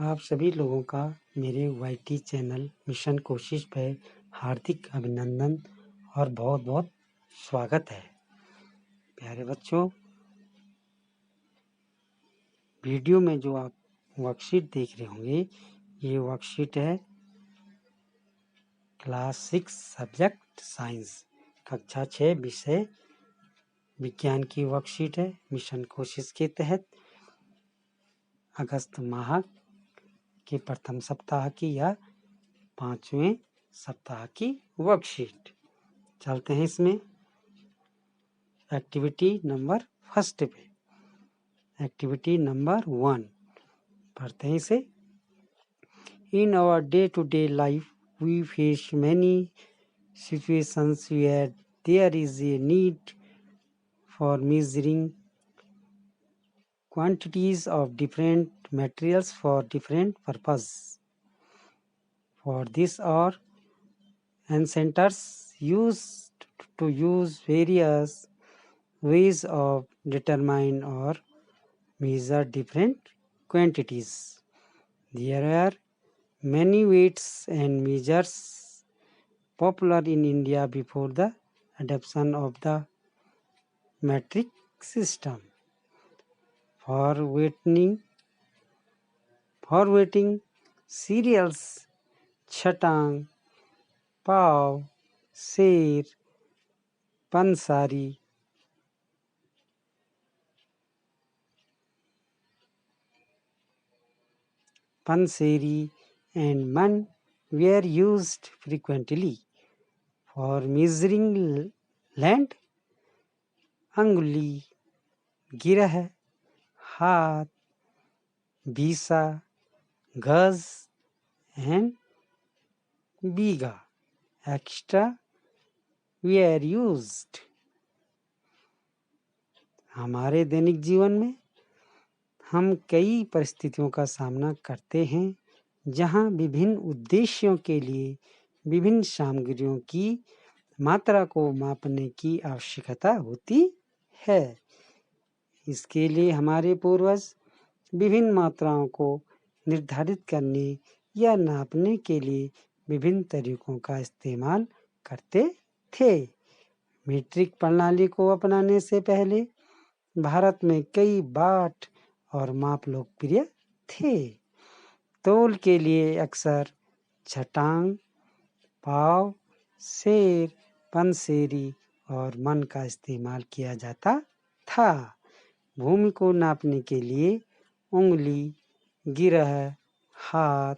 आप सभी लोगों का मेरे YT चैनल मिशन कोशिश पे हार्दिक अभिनंदन और बहुत बहुत स्वागत है। प्यारे बच्चों, वीडियो में जो आप वर्कशीट देख रहे होंगे, ये वर्कशीट है क्लास 6 सब्जेक्ट साइंस, कक्षा 6 विषय विज्ञान की वर्कशीट है। मिशन कोशिश के तहत अगस्त माह के प्रथम सप्ताह की या 5वें सप्ताह की वर्कशीट। चलते हैं इसमें एक्टिविटी नंबर फर्स्ट पे। एक्टिविटी नंबर 1 पढ़ते हैं इसे। In our day to day life we face many situations where there is a need for measuring quantities of different materials for different purpose. For this, our ancestors used to use various ways of determine or measure different quantities. There are many weights and measures popular in India before the adoption of the metric system. For weighting cereals, chatang, pav, ser, pansari, panseri and man were used frequently. For measuring land, anguli, girah, हाथ, बीसा, गज and bigha extra were used. हमारे दैनिक जीवन में हम कई परिस्थितियों का सामना करते हैं जहां विभिन्न उद्देश्यों के लिए विभिन्न सामग्रियों की मात्रा को मापने की आवश्यकता होती है। इसके लिए हमारे पूर्वज विभिन्न मात्राओं को निर्धारित करने या नापने के लिए विभिन्न तरीकों का इस्तेमाल करते थे। मीट्रिक प्रणाली को अपनाने से पहले भारत में कई बाट और माप लोकप्रिय थे। तौल के लिए अक्सर छटांग, पाव, सेर, पंसेरी और मन का इस्तेमाल किया जाता था। भूमि को नापने के लिए उंगली, गिरह, हाथ,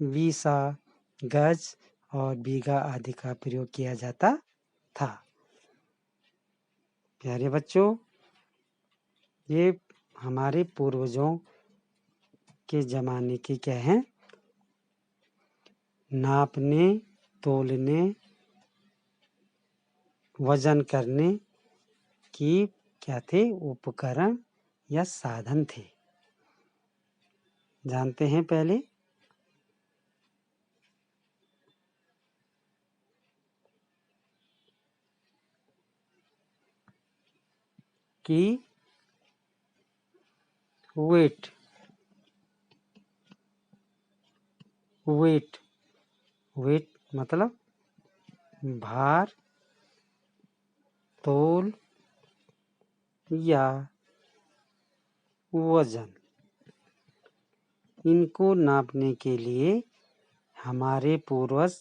बीसा, गज और बीघा आदि का प्रयोग किया जाता था। प्यारे बच्चों, ये हमारे पूर्वजों के ज़माने के क्या हैं? नापने, तोलने, वजन करने की क्या थे? उपकरण या साधन थे। जानते हैं पहले कि वेट मतलब भार, तोल या वजन। इनको नापने के लिए हमारे पूर्वज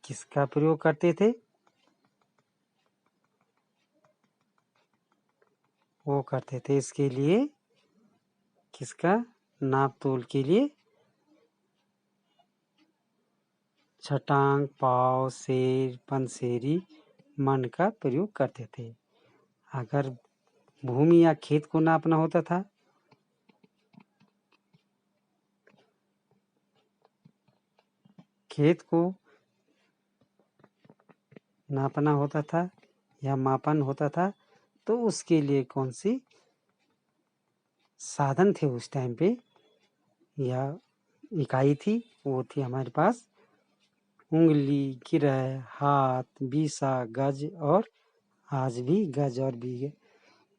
किसका प्रयोग करते थे? वो करते थे इसके लिए किसका नाप तोल के लिए? छटांग, पाव, सेर, पंसेरी, मन का प्रयोग करते थे। अगर भूमि या खेत को नापना होता था या मापन होता था तो उसके लिए कौन सी साधन थे उस टाइम पे या इकाई थी? वो थी हमारे पास उंगली, गिरह, हाथ, बीसा, गज और आज भी गज और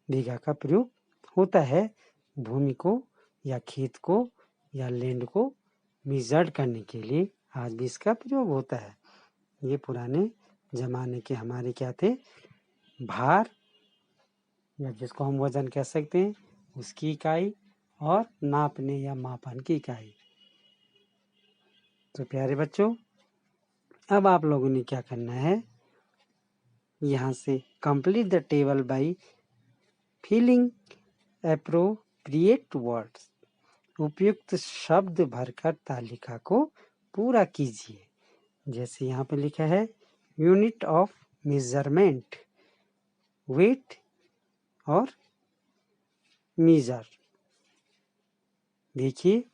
बीघा का प्रयोग होता है भूमि को या खेत को या लैंड को मेजर्ड करने के लिए आज भी इसका प्रयोग होता है। ये पुराने ज़माने के हमारे क्या थे, भार या जिसको हम वजन कह सकते हैं उसकी इकाई और नापने या मापन की इकाई। तो प्यारे बच्चों, अब आप लोगों ने क्या करना है, यहाँ से complete the table by filling appropriate words. उपयुक्त शब्द भरकर तालिका को पूरा कीजिए। जैसे यहाँ पे लिखा है यूनिट ऑफ मेजरमेंट, वेट और मीजर। देखिए,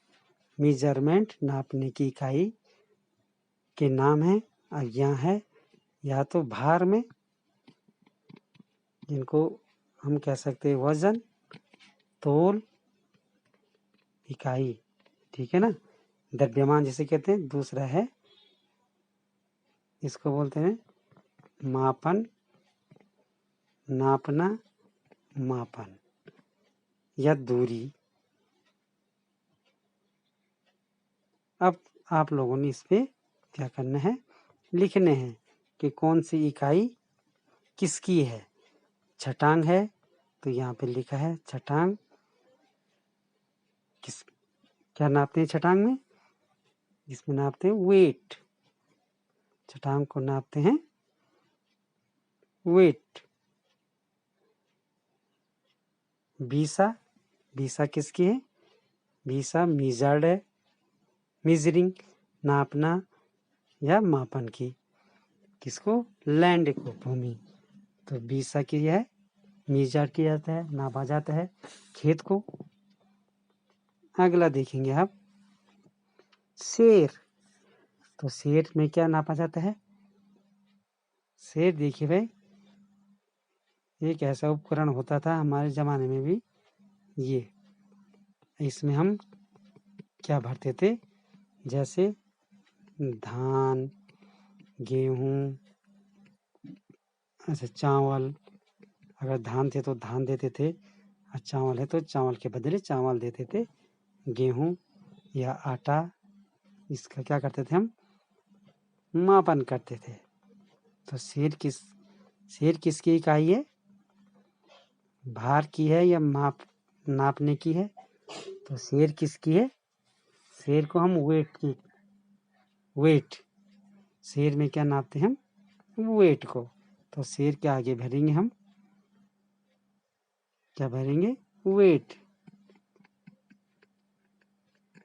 मेजरमेंट नापने की इकाई के नाम है। अब यहाँ है या तो भार में, जिनको हम कह सकते हैं वजन, तोल, इकाई, ठीक है ना, द्रव्यमान जिसे कहते हैं। दूसरा है, इसको बोलते हैं मापन, नापना, मापन या दूरी। अब आप लोगों ने इस पे क्या करना है, लिखने हैं कि कौन सी इकाई किसकी है। छटांग है तो यहाँ पे लिखा है छटांग किस, क्या नापते हैं छटांग में, इसमें नापते हैं वेट। छटांग को नापते हैं वेट। बीसा, बीसा किसकी है, बीसा मेजर्ड है, मेजरिंग, नापना या मापन की। किसको, लैंड को, भूमि। तो बीसा की है, मेजर किया जाता है, नापा जाता है खेत को। अगला देखेंगे आप, शेर। तो शेर में क्या नापा जाता है, शेर देखिए भाई, एक ऐसा उपकरण होता था हमारे ज़माने में भी, ये इसमें हम क्या भरते थे, जैसे धान, गेहूँ, ऐसे चावल, अगर धान थे तो धान देते थे और चावल है तो चावल के बदले चावल देते थे। गेहूँ या आटा, इसका क्या करते थे हम, मापन करते थे। तो शेर किसकी इकाई है, भार की है या नापने की है। तो शेर किसकी है, शेर को हम वेट, शेर में क्या नापते हैं हम, वेट को। तो शेर के आगे भरेंगे हम, क्या भरेंगे, वेट,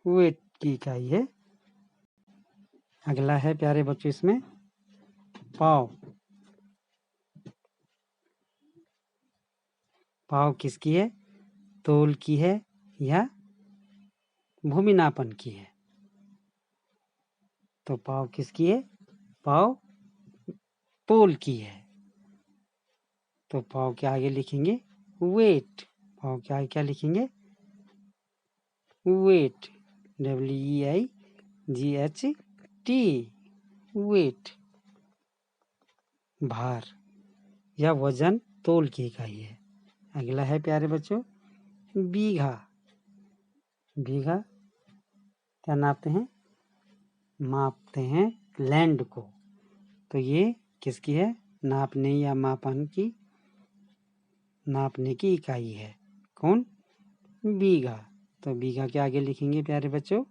वेट की इकाई है। अगला है प्यारे बच्चों इसमें पाव। पाव किसकी है, तोल की है या भूमि नापन की है। तो पाव किसकी है, पाव तोल की है। तो पाव के आगे लिखेंगे वेट। पाव के आगे क्या लिखेंगे, वेट, WEIGHT, वेट, भार या वजन, तोल की इकाई है। अगला है प्यारे बच्चों बीघा। बीघा क्या नापते हैं, मापते हैं लैंड को। तो ये किसकी है, नापने या मापन की, नापने की इकाई है। कौन, बीघा। तो बीघा के आगे लिखेंगे प्यारे बच्चों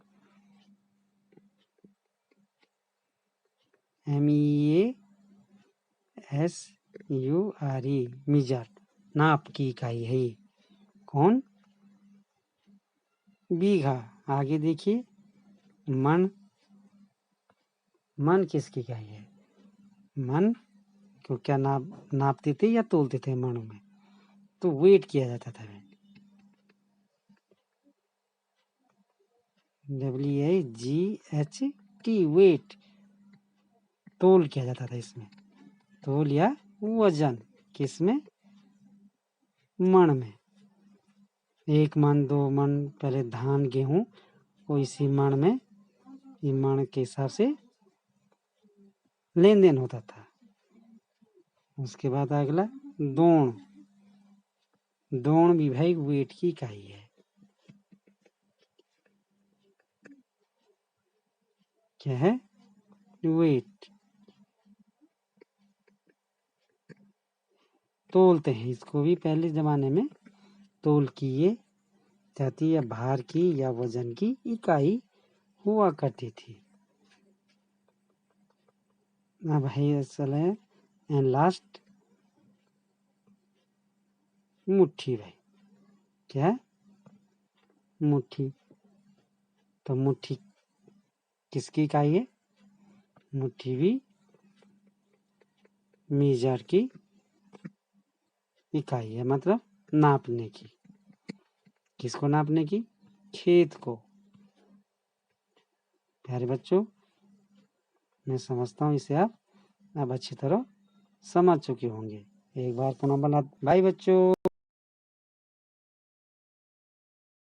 MEASURE, मीजर, नाप की इकाई है ये। कौन, बीघा। आगे देखिए मन। मन किसकी इकाई है, मन को क्या नापते थे या तोलते थे मणों में, तो वेट किया जाता था। WEIGHT, वेट, तोल किया जाता था इसमें, तोल या वजन, किसमें, मण में। 1 मन 2 मन, पहले धान गेहूं को इसी मण में, ये मण के हिसाब से लेन देन होता था। उसके बाद अगला दोण। दोण भी भाई वेट की इकाई है। क्या है? वेट। तोलते हैं इसको भी पहले ज़माने में तोल की ये जाती या भार की या वजन की इकाई हुआ करती थी। अब है असल है एंड लास्ट मुट्ठी भाई। क्या है? मुट्ठी। तो मुट्ठी किसकी इकाई है? मुट्ठी भी मीज़र की इकाई है, मतलब नापने की। किसको नापने की? खेत को। प्यारे बच्चों, मैं समझता हूँ इसे आप अब अच्छी तरह समझ चुके होंगे। एक बार पुनः बना। बाय बच्चों।